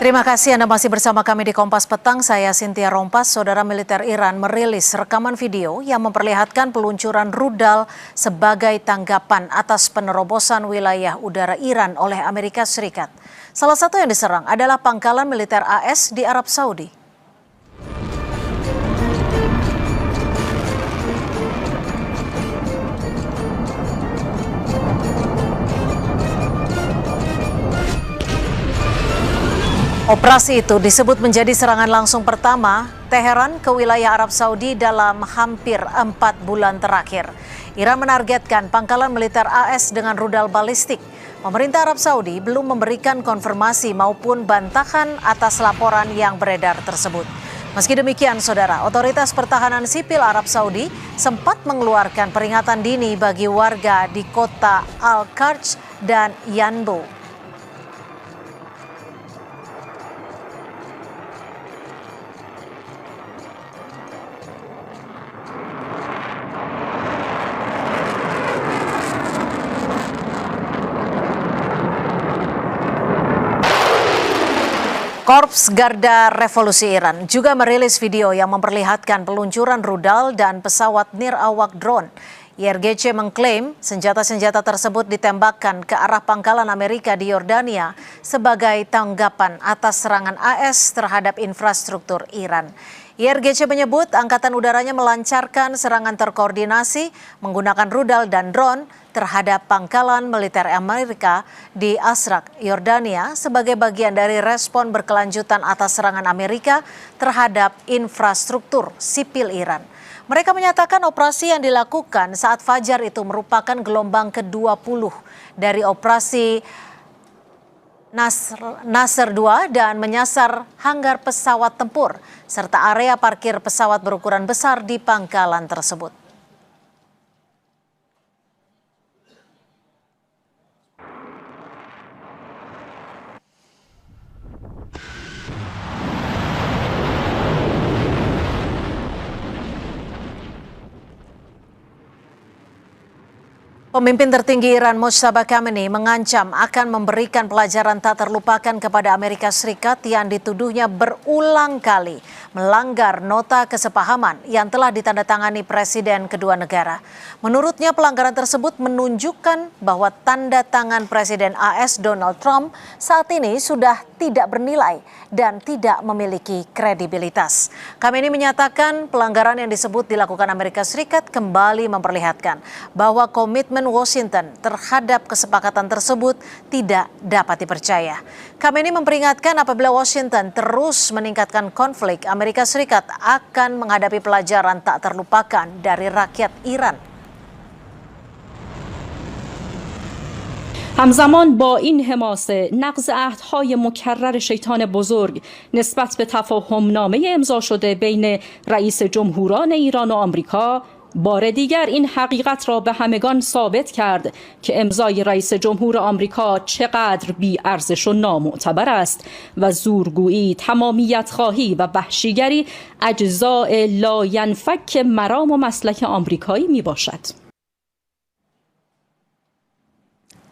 Terima kasih Anda masih bersama kami di Kompas Petang. Saya Cynthia Rompas. Saudara militer Iran merilis rekaman video yang memperlihatkan peluncuran rudal sebagai tanggapan atas penerobosan wilayah udara Iran oleh Amerika Serikat. Salah satu yang diserang adalah pangkalan militer AS di Arab Saudi. Operasi itu disebut menjadi serangan langsung pertama Teheran ke wilayah Arab Saudi dalam hampir 4 bulan terakhir. Iran menargetkan pangkalan militer AS dengan rudal balistik. Pemerintah Arab Saudi belum memberikan konfirmasi maupun bantahan atas laporan yang beredar tersebut. Meski demikian, saudara, otoritas pertahanan sipil Arab Saudi sempat mengeluarkan peringatan dini bagi warga di kota Al-Qarj dan Yanbu. Korps Garda Revolusi Iran juga merilis video yang memperlihatkan peluncuran rudal dan pesawat nirawak drone. IRGC mengklaim senjata-senjata tersebut ditembakkan ke arah pangkalan Amerika di Yordania sebagai tanggapan atas serangan AS terhadap infrastruktur Iran. IRGC menyebut angkatan udaranya melancarkan serangan terkoordinasi menggunakan rudal dan drone terhadap pangkalan militer Amerika di Azraq, Yordania sebagai bagian dari respon berkelanjutan atas serangan Amerika terhadap infrastruktur sipil Iran. Mereka menyatakan operasi yang dilakukan saat fajar itu merupakan gelombang ke-20 dari operasi Nasr 2 dan menyasar hanggar pesawat tempur serta area parkir pesawat berukuran besar di pangkalan tersebut. Pemimpin tertinggi Iran Mojtaba Khamenei mengancam akan memberikan pelajaran tak terlupakan kepada Amerika Serikat yang dituduhnya berulang kali melanggar nota kesepahaman yang telah ditandatangani presiden kedua negara. Menurutnya pelanggaran tersebut menunjukkan bahwa tanda tangan Presiden AS Donald Trump saat ini sudah tidak bernilai dan tidak memiliki kredibilitas. Khamenei menyatakan pelanggaran yang disebut dilakukan Amerika Serikat kembali memperlihatkan bahwa komitmen Washington terhadap kesepakatan tersebut tidak dapat dipercaya. Khamenei memperingatkan apabila Washington terus meningkatkan konflik, Amerika Serikat akan menghadapi pelajaran tak terlupakan dari rakyat Iran. همزمان با این حماسه نقض عهدهای مکرر شیطان بزرگ نسبت به تفاهمنامه امضا شده بین رئیس جمهوران ایران و آمریکا بار دیگر این حقیقت را به همگان ثابت کرد که امضای رئیس جمهور آمریکا چقدر بی‌ارزش و نامعتبر است و زورگویی، تمامیت خواهی و وحشیگری اجزاء لاینفک مرام و مسلک آمریکایی می باشد.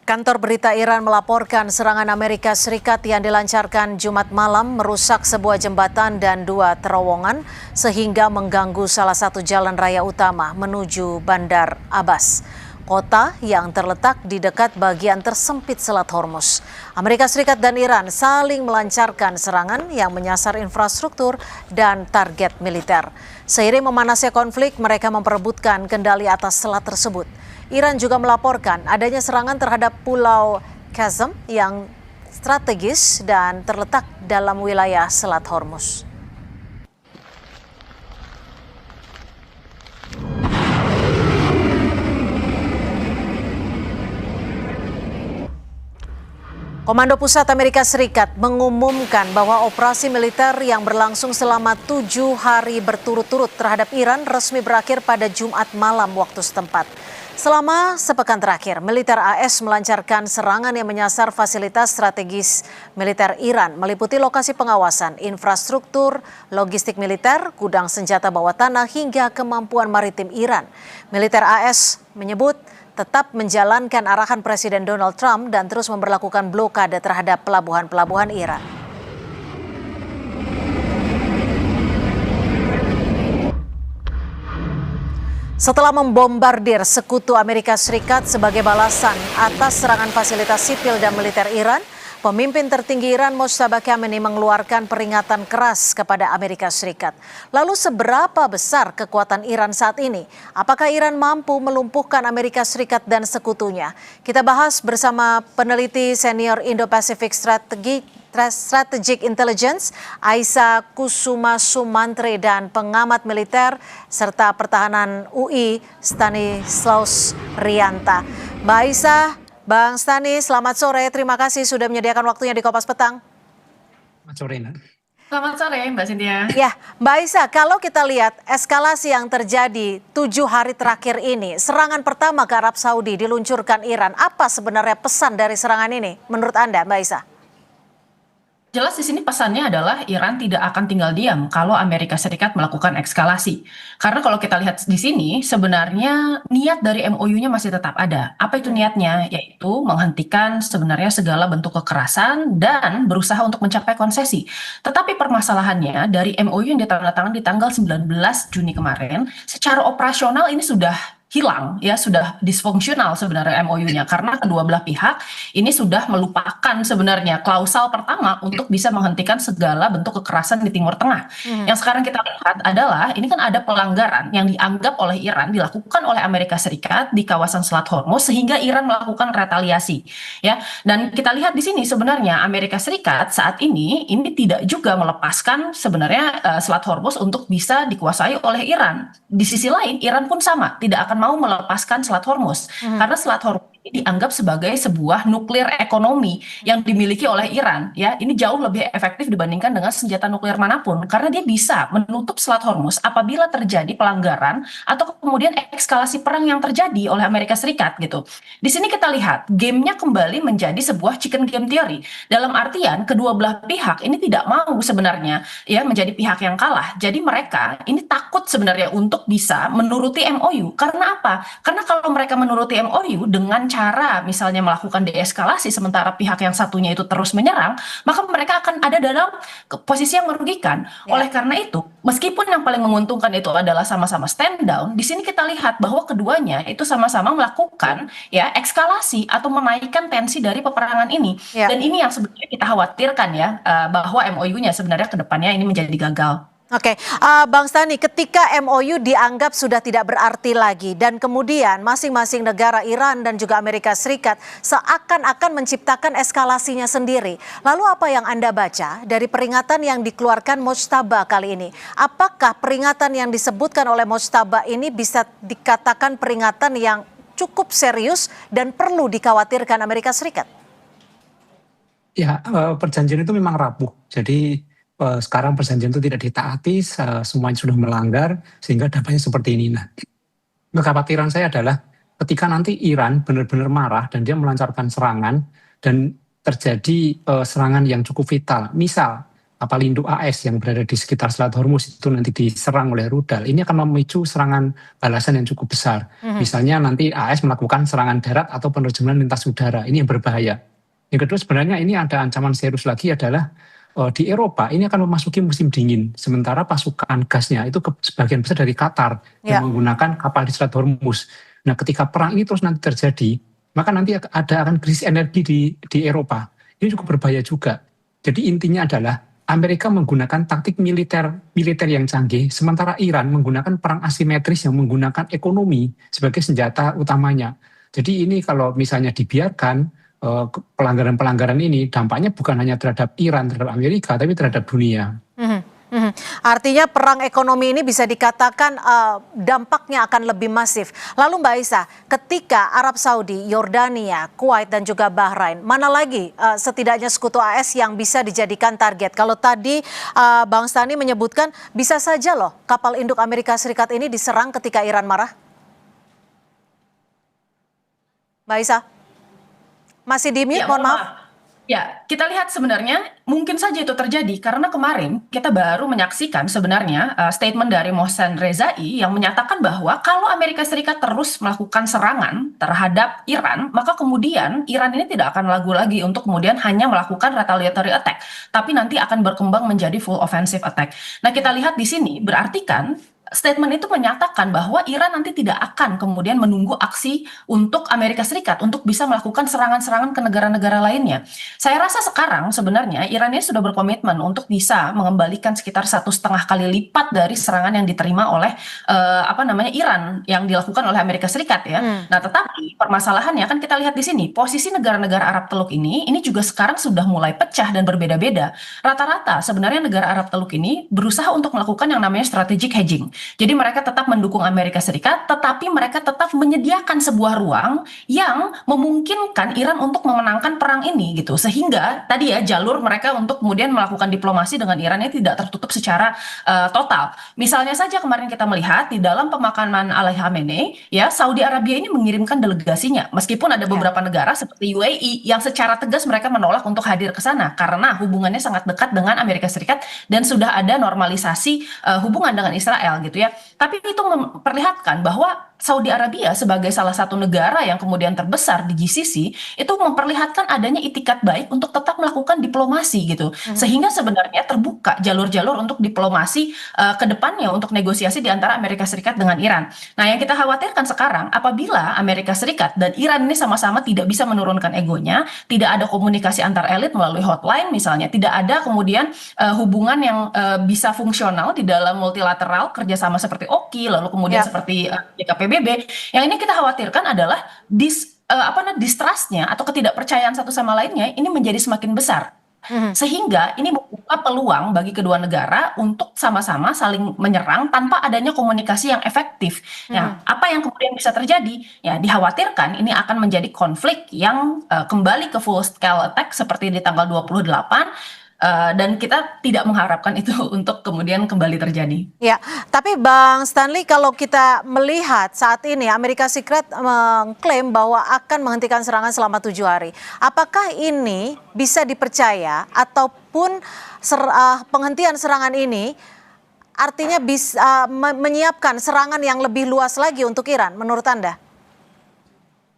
Kantor berita Iran melaporkan serangan Amerika Serikat yang dilancarkan Jumat malam merusak sebuah jembatan dan 2 terowongan sehingga mengganggu salah satu jalan raya utama menuju Bandar Abbas, kota yang terletak di dekat bagian tersempit Selat Hormuz. Amerika Serikat dan Iran saling melancarkan serangan yang menyasar infrastruktur dan target militer. Seiring memanasnya konflik, mereka memperebutkan kendali atas selat tersebut. Iran juga melaporkan adanya serangan terhadap Pulau Qasem yang strategis dan terletak dalam wilayah Selat Hormuz. Komando Pusat Amerika Serikat mengumumkan bahwa operasi militer yang berlangsung selama 7 hari berturut-turut terhadap Iran resmi berakhir pada Jumat malam waktu setempat. Selama sepekan terakhir, militer AS melancarkan serangan yang menyasar fasilitas strategis militer Iran, meliputi lokasi pengawasan, infrastruktur, logistik militer, gudang senjata bawah tanah, hingga kemampuan maritim Iran. Militer AS menyebut tetap menjalankan arahan Presiden Donald Trump dan terus memberlakukan blokade terhadap pelabuhan-pelabuhan Iran. Setelah membombardir sekutu Amerika Serikat sebagai balasan atas serangan fasilitas sipil dan militer Iran, pemimpin tertinggi Iran Mojtaba Khamenei mengeluarkan peringatan keras kepada Amerika Serikat. Lalu seberapa besar kekuatan Iran saat ini? Apakah Iran mampu melumpuhkan Amerika Serikat dan sekutunya? Kita bahas bersama peneliti senior Indo-Pacific Strategic Intelligence, Aisa Kusuma Sumantri, dan pengamat militer serta pertahanan UI, Stanislaus Rianta. Mbak Aisa, Bang Stani, selamat sore. Terima kasih sudah menyediakan waktunya di Kompas Petang. Selamat sore, Nak. Selamat sore, Mbak Cynthia. Ya, Mbak Aisa, kalau kita lihat eskalasi yang terjadi 7 hari terakhir ini, serangan pertama ke Arab Saudi diluncurkan Iran. Apa sebenarnya pesan dari serangan ini menurut Anda, Mbak Aisa? Jelas di sini pesannya adalah Iran tidak akan tinggal diam kalau Amerika Serikat melakukan eskalasi. Karena kalau kita lihat di sini sebenarnya niat dari MOU-nya masih tetap ada. Apa itu niatnya? Yaitu menghentikan sebenarnya segala bentuk kekerasan dan berusaha untuk mencapai konsesi. Tetapi permasalahannya dari MOU yang ditandatangani di tanggal 19 Juni kemarin, secara operasional ini sudah hilang, ya, sudah disfungsional sebenarnya MOU-nya, karena kedua belah pihak ini sudah melupakan sebenarnya klausal pertama untuk bisa menghentikan segala bentuk kekerasan di Timur Tengah. Yang sekarang kita lihat adalah ini kan ada pelanggaran yang dianggap oleh Iran dilakukan oleh Amerika Serikat di kawasan Selat Hormuz sehingga Iran melakukan retaliasi, ya. Dan kita lihat di sini sebenarnya Amerika Serikat saat ini tidak juga melepaskan sebenarnya Selat Hormuz untuk bisa dikuasai oleh Iran. Di sisi lain Iran pun sama, tidak akan mau melepaskan Selat Hormuz karena Selat Hormuz ini dianggap sebagai sebuah nuklir ekonomi yang dimiliki oleh Iran, ya. Ini jauh lebih efektif dibandingkan dengan senjata nuklir manapun karena dia bisa menutup Selat Hormuz apabila terjadi pelanggaran atau kemudian eskalasi perang yang terjadi oleh Amerika Serikat gitu. Di sini kita lihat gamenya kembali menjadi sebuah chicken game theory, dalam artian kedua belah pihak ini tidak mau sebenarnya, ya, menjadi pihak yang kalah. Jadi mereka ini takut sebenarnya untuk bisa menuruti MOU. Karena apa? Karena kalau mereka menuruti MOU dengan cara misalnya melakukan deeskalasi sementara pihak yang satunya itu terus menyerang, maka mereka akan ada dalam posisi yang merugikan. Oleh karena itu, meskipun yang paling menguntungkan itu adalah sama-sama stand down, di sini kita lihat bahwa keduanya itu sama-sama melakukan, ya, eskalasi atau menaikkan tensi dari peperangan ini. Dan ini yang sebenarnya kita khawatirkan, ya, bahwa MOU-nya sebenarnya ke depannya ini menjadi gagal. Oke, Bang Stani, ketika MOU dianggap sudah tidak berarti lagi dan kemudian masing-masing negara Iran dan juga Amerika Serikat seakan-akan menciptakan eskalasinya sendiri. Lalu apa yang Anda baca dari peringatan yang dikeluarkan Mojtaba kali ini? Apakah peringatan yang disebutkan oleh Mojtaba ini bisa dikatakan peringatan yang cukup serius dan perlu dikhawatirkan Amerika Serikat? Ya, perjanjian itu memang rapuh. Jadi sekarang perjanjian itu tidak ditaati, semuanya sudah melanggar, sehingga dampaknya seperti ini. Nah, kekhawatiran saya adalah ketika nanti Iran benar-benar marah dan dia melancarkan serangan dan terjadi serangan yang cukup vital. Misal kapal induk AS yang berada di sekitar Selat Hormuz itu nanti diserang oleh rudal, ini akan memicu serangan balasan yang cukup besar. Misalnya nanti AS melakukan serangan darat atau penerjemahan lintas udara, ini yang berbahaya. Yang kedua sebenarnya ini ada ancaman serius lagi adalah di Eropa ini akan memasuki musim dingin, sementara pasukan gasnya itu sebagian besar dari Qatar yang menggunakan kapal di Selat Hormuz. Nah, ketika perang ini terus nanti terjadi, maka nanti akan krisis energi di Eropa. Ini cukup berbahaya juga. Jadi intinya adalah Amerika menggunakan taktik militer yang canggih, sementara Iran menggunakan perang asimetris yang menggunakan ekonomi sebagai senjata utamanya. Jadi ini kalau misalnya dibiarkan, pelanggaran-pelanggaran ini dampaknya bukan hanya terhadap Iran, terhadap Amerika, tapi terhadap dunia. Artinya perang ekonomi ini bisa dikatakan dampaknya akan lebih masif. Lalu Mbak Aisa, ketika Arab Saudi, Yordania, Kuwait dan juga Bahrain, mana lagi setidaknya sekutu AS yang bisa dijadikan target? Kalau tadi Bang Stani menyebutkan bisa saja loh kapal induk Amerika Serikat ini diserang ketika Iran marah. Mbak Aisa? Masih di mute, mohon maaf. Ya, kita lihat sebenarnya mungkin saja itu terjadi karena kemarin kita baru menyaksikan sebenarnya statement dari Mohsen Rezai yang menyatakan bahwa kalau Amerika Serikat terus melakukan serangan terhadap Iran, maka kemudian Iran ini tidak akan ragu lagi untuk kemudian hanya melakukan retaliatory attack, tapi nanti akan berkembang menjadi full offensive attack. Nah, kita lihat di sini berarti kan statement itu menyatakan bahwa Iran nanti tidak akan kemudian menunggu aksi untuk Amerika Serikat untuk bisa melakukan serangan-serangan ke negara-negara lainnya. Saya rasa sekarang sebenarnya Iran ini sudah berkomitmen untuk bisa mengembalikan sekitar 1,5 kali lipat dari serangan yang diterima oleh Iran yang dilakukan oleh Amerika Serikat ya. Nah, tetapi permasalahannya kan kita lihat di sini posisi negara-negara Arab Teluk ini juga sekarang sudah mulai pecah dan berbeda-beda. Rata-rata sebenarnya negara Arab Teluk ini berusaha untuk melakukan yang namanya strategic hedging. Jadi mereka tetap mendukung Amerika Serikat, tetapi mereka tetap menyediakan sebuah ruang yang memungkinkan Iran untuk memenangkan perang ini gitu. Sehingga tadi ya jalur mereka untuk kemudian melakukan diplomasi dengan Iran ini tidak tertutup secara total. Misalnya saja kemarin kita melihat di dalam pemakaman Ali Khamenei, ya Saudi Arabia ini mengirimkan delegasinya. Meskipun ada beberapa negara seperti UAE yang secara tegas mereka menolak untuk hadir ke sana karena hubungannya sangat dekat dengan Amerika Serikat dan sudah ada normalisasi hubungan dengan Israel gitu ya. Tapi itu memperlihatkan bahwa Saudi Arabia sebagai salah satu negara yang kemudian terbesar di GCC itu memperlihatkan adanya itikat baik untuk tetap melakukan diplomasi gitu. Sehingga sebenarnya terbuka jalur-jalur untuk diplomasi ke depannya untuk negosiasi di antara Amerika Serikat dengan Iran. Nah, yang kita khawatirkan sekarang apabila Amerika Serikat dan Iran ini sama-sama tidak bisa menurunkan egonya, tidak ada komunikasi antar elit melalui hotline misalnya, tidak ada kemudian hubungan yang bisa fungsional di dalam multilateral kerjasama seperti OKI lalu kemudian seperti PBB. Yang ini kita khawatirkan adalah distrustnya atau ketidakpercayaan satu sama lainnya ini menjadi semakin besar. Sehingga ini membuka peluang bagi kedua negara untuk sama-sama saling menyerang tanpa adanya komunikasi yang efektif. Nah, apa yang kemudian bisa terjadi? Ya, dikhawatirkan ini akan menjadi konflik yang kembali ke full scale attack seperti di tanggal 28. Dan kita tidak mengharapkan itu untuk kemudian kembali terjadi. Ya, tapi Bang Stanley, kalau kita melihat saat ini Amerika Serikat mengklaim bahwa akan menghentikan serangan selama 7 hari. Apakah ini bisa dipercaya ataupun penghentian serangan ini artinya bisa menyiapkan serangan yang lebih luas lagi untuk Iran menurut Anda?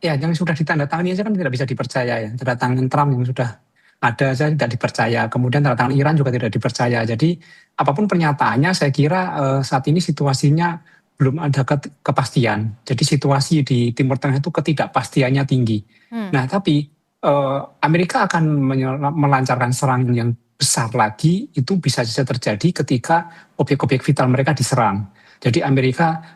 Ya, yang sudah ditandatangani aja kan tidak bisa dipercaya ya. Tanda tangan Trump yang sudah ada saja tidak dipercaya, kemudian tanda tangan Iran juga tidak dipercaya. Jadi apapun pernyataannya saya kira saat ini situasinya belum ada kepastian. Jadi situasi di Timur Tengah itu ketidakpastiannya tinggi. Nah tapi Amerika akan melancarkan serangan yang besar lagi, itu bisa saja terjadi ketika objek-objek vital mereka diserang. Jadi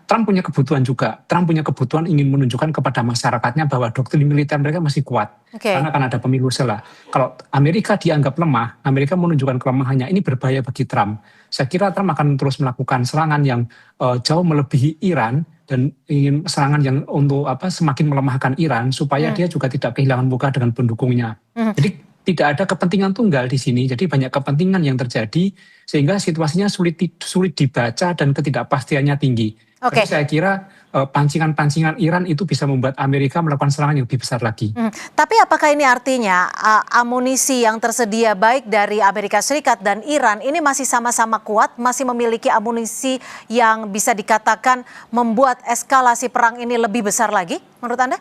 Trump punya kebutuhan juga. Trump punya kebutuhan ingin menunjukkan kepada masyarakatnya bahwa doktrin militer mereka masih kuat. Karena akan ada pemilu selah. Kalau Amerika dianggap lemah, Amerika menunjukkan kelemahannya, ini berbahaya bagi Trump. Saya kira Trump akan terus melakukan serangan yang jauh melebihi Iran dan ingin serangan yang untuk semakin melemahkan Iran supaya dia juga tidak kehilangan muka dengan pendukungnya. Jadi tidak ada kepentingan tunggal di sini, jadi banyak kepentingan yang terjadi sehingga situasinya sulit dibaca dan ketidakpastiannya tinggi. Jadi saya kira pancingan-pancingan Iran itu bisa membuat Amerika melakukan serangan yang lebih besar lagi. Tapi apakah ini artinya amunisi yang tersedia baik dari Amerika Serikat dan Iran ini masih sama-sama kuat, masih memiliki amunisi yang bisa dikatakan membuat eskalasi perang ini lebih besar lagi menurut Anda?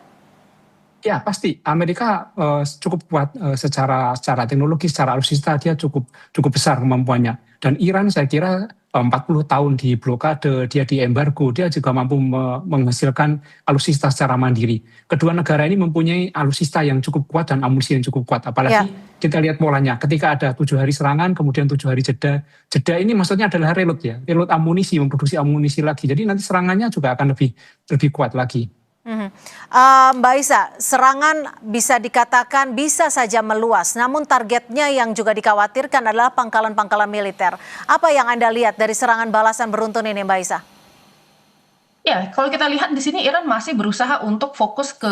Ya pasti Amerika cukup kuat secara teknologi, secara alutsista dia cukup besar kemampuannya. Dan Iran saya kira 40 tahun di blokade, dia di embargo, dia juga mampu menghasilkan alutsista secara mandiri. Kedua negara ini mempunyai alutsista yang cukup kuat dan amunisi yang cukup kuat. Apalagi kita lihat polanya, ketika ada 7 hari serangan, kemudian 7 hari jeda. Jeda ini maksudnya adalah reload ya, reload amunisi, memproduksi amunisi lagi. Jadi nanti serangannya juga akan lebih kuat lagi. Mbak Isa, serangan bisa dikatakan bisa saja meluas, namun targetnya yang juga dikhawatirkan adalah pangkalan-pangkalan militer. Apa yang Anda lihat dari serangan balasan beruntun ini, Mbak Isa? Ya, kalau kita lihat di sini Iran masih berusaha untuk fokus ke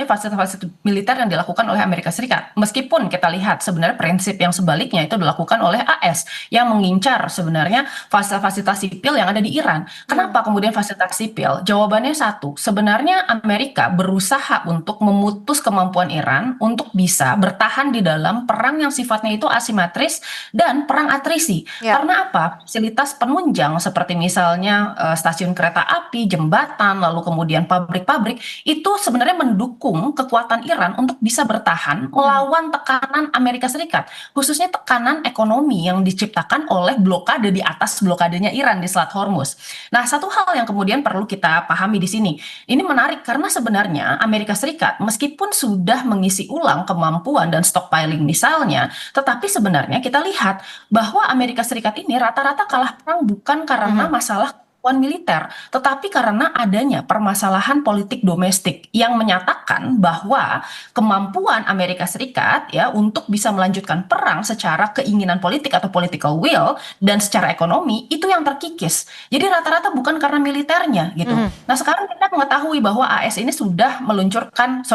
fasilitas-fasilitas militer yang dilakukan oleh Amerika Serikat. Meskipun kita lihat sebenarnya prinsip yang sebaliknya itu dilakukan oleh AS yang mengincar sebenarnya fasilitas sipil yang ada di Iran. Kenapa kemudian fasilitas sipil? Jawabannya satu, sebenarnya Amerika berusaha untuk memutus kemampuan Iran untuk bisa bertahan di dalam perang yang sifatnya itu asimetris dan perang atrisi. Karena apa? Fasilitas penunjang seperti misalnya stasiun kereta api, jembatan, lalu kemudian pabrik-pabrik, itu sebenarnya mendukung kekuatan Iran untuk bisa bertahan melawan tekanan Amerika Serikat, khususnya tekanan ekonomi yang diciptakan oleh blokade di atas blokadenya Iran di Selat Hormuz. Nah, satu hal yang kemudian perlu kita pahami di sini, ini menarik karena sebenarnya Amerika Serikat meskipun sudah mengisi ulang kemampuan dan stockpiling misalnya, tetapi sebenarnya kita lihat bahwa Amerika Serikat ini rata-rata kalah perang bukan karena masalah kemampuan militer, tetapi karena adanya permasalahan politik domestik yang menyatakan bahwa kemampuan Amerika Serikat ya untuk bisa melanjutkan perang secara keinginan politik atau political will dan secara ekonomi itu yang terkikis. Jadi rata-rata bukan karena militernya gitu. Nah, sekarang kita mengetahui bahwa AS ini sudah menyiapkan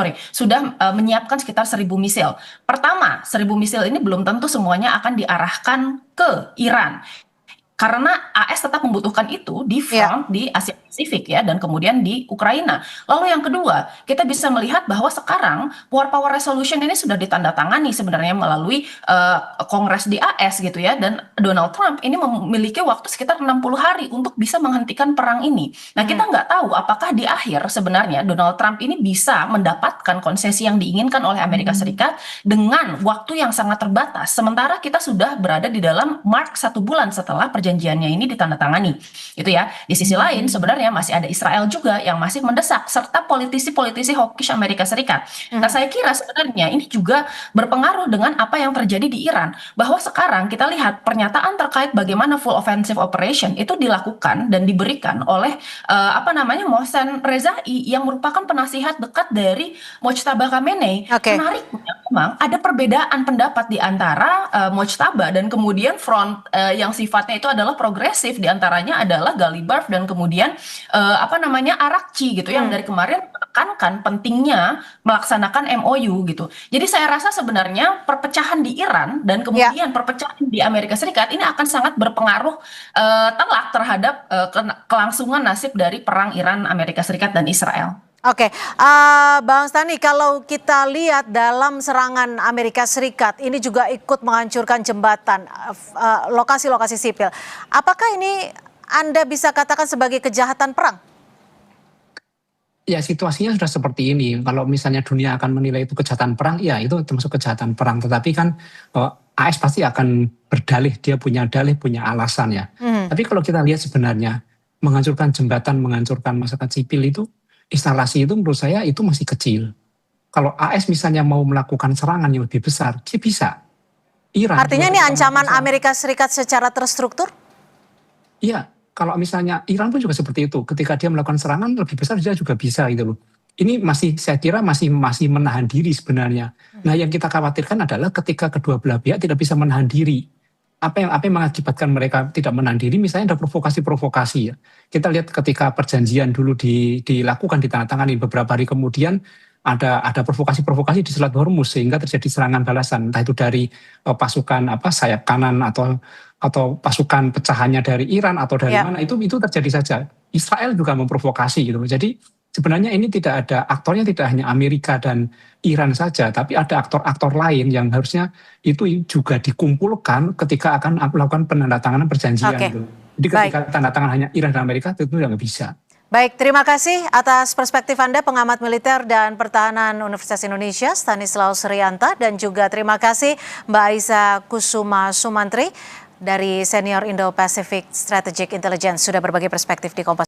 sekitar 1.000 misil. Pertama, 1.000 misil ini belum tentu semuanya akan diarahkan ke Iran. Karena AS tetap membutuhkan itu di front di Asia Pasifik ya, dan kemudian di Ukraina. Lalu yang kedua, kita bisa melihat bahwa sekarang War Power Resolution ini sudah ditandatangani sebenarnya melalui Kongres di AS gitu ya, dan Donald Trump ini memiliki waktu sekitar 60 hari untuk bisa menghentikan perang ini. Nah, kita nggak tahu apakah di akhir sebenarnya Donald Trump ini bisa mendapatkan konsesi yang diinginkan oleh Amerika Serikat dengan waktu yang sangat terbatas. Sementara kita sudah berada di dalam mark 1 bulan setelah perjanjiannya ini ditandatangani, gitu ya. Di sisi lain sebenarnya masih ada Israel juga yang masih mendesak, serta politisi-politisi hawkish Amerika Serikat. Nah, saya kira sebenarnya ini juga berpengaruh dengan apa yang terjadi di Iran, bahwa sekarang kita lihat pernyataan terkait bagaimana full offensive operation itu dilakukan dan diberikan oleh Mohsen Rezai yang merupakan penasihat dekat dari Mojtaba Khamenei. Menariknya memang ada perbedaan pendapat di antara Mojtaba dan kemudian front yang sifatnya itu adalah progresif, di antaranya adalah Ghalibaf dan kemudian Arakci gitu yang dari kemarin menekankan pentingnya melaksanakan MOU gitu. Jadi saya rasa sebenarnya perpecahan di Iran dan kemudian perpecahan di Amerika Serikat ini akan sangat berpengaruh telak terhadap kelangsungan nasib dari perang Iran, Amerika Serikat dan Israel. Oke, Bang Stani, kalau kita lihat dalam serangan Amerika Serikat ini juga ikut menghancurkan jembatan, lokasi-lokasi sipil. Apakah ini Anda bisa katakan sebagai kejahatan perang? Ya, situasinya sudah seperti ini. Kalau misalnya dunia akan menilai itu kejahatan perang, ya itu termasuk kejahatan perang. Tetapi kan AS pasti akan berdalih, dia punya dalih, punya alasan ya. Tapi kalau kita lihat sebenarnya menghancurkan jembatan, menghancurkan masyarakat sipil itu, instalasi itu menurut saya itu masih kecil. Kalau AS misalnya mau melakukan serangan yang lebih besar, dia bisa. Iran. Artinya ini ancaman Amerika Serikat secara terstruktur? Iya. Kalau misalnya Iran pun juga seperti itu, ketika dia melakukan serangan lebih besar dia juga bisa gitu loh. Ini masih, saya kira masih menahan diri sebenarnya. Nah, yang kita khawatirkan adalah ketika kedua belah pihak tidak bisa menahan diri. Apa yang mengakibatkan mereka tidak menahan diri? Misalnya ada provokasi-provokasi ya. Kita lihat ketika perjanjian dulu dilakukan, ditandatangani, beberapa hari kemudian ada provokasi-provokasi di Selat Hormuz sehingga terjadi serangan balasan, entah itu dari pasukan sayap kanan atau pasukan pecahannya dari Iran atau dari mana, itu terjadi saja. Israel juga memprovokasi gitu. Jadi sebenarnya ini tidak ada aktornya, tidak hanya Amerika dan Iran saja, tapi ada aktor-aktor lain yang harusnya itu juga dikumpulkan ketika akan melakukan penandatanganan perjanjian gitu. Jadi ketika tanda tangan hanya Iran dan Amerika itu nggak bisa. Baik, terima kasih atas perspektif Anda, pengamat militer dan pertahanan Universitas Indonesia, Stanislaus Rianta, dan juga terima kasih Mbak Aisyah Kusuma Sumantri dari Senior Indo-Pacific Strategic Intelligence sudah berbagi perspektif di Kompas.